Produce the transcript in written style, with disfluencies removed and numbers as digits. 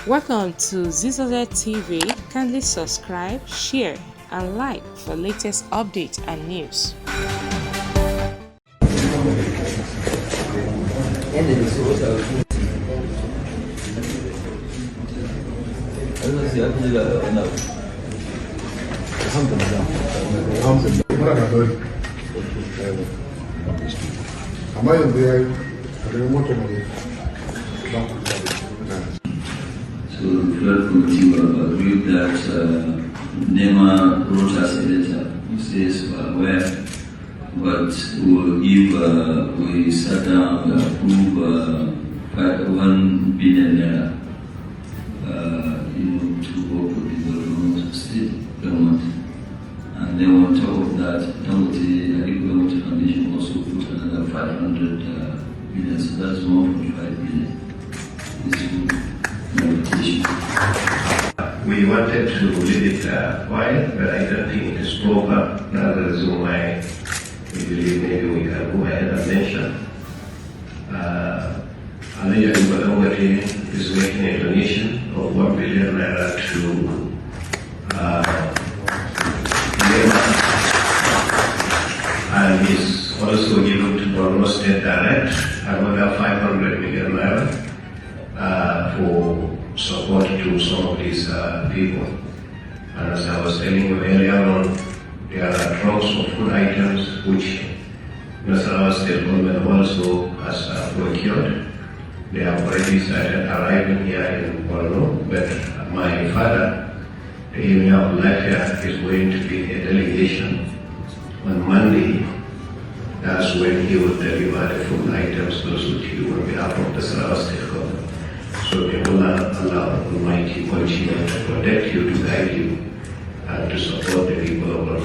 Welcome to Zisodel TV. Kindly subscribe, share, and like for latest updates and news. So the Federal Committee will agreed that NEMA wrote us a letter who says where, but we sat down and approved 1 billion naira to work with the development state government. And then on top of that, Dangote, Aliko Dangote Foundation also put another 500 billion, so that's 1.5 billion. We wanted to leave it quiet, but I don't think it is proper. That's the reason why we believe maybe we can go ahead and mention. Aliko Dangote is making a donation of 1 billion naira to and he's also given to Borno State Direct another 500 million naira for support to some of these people. And as I was telling you earlier on, there are trunks of food items which Nasarawa State government also has procured. They have already started arriving here in Borno, but my father, the Emir of Lafia, is going to be a delegation on Monday. That's when he will deliver the food items also to you on behalf of the Nasarawa State government. So may Allah Almighty continue to protect you, to guide you, and to support the people of Borno.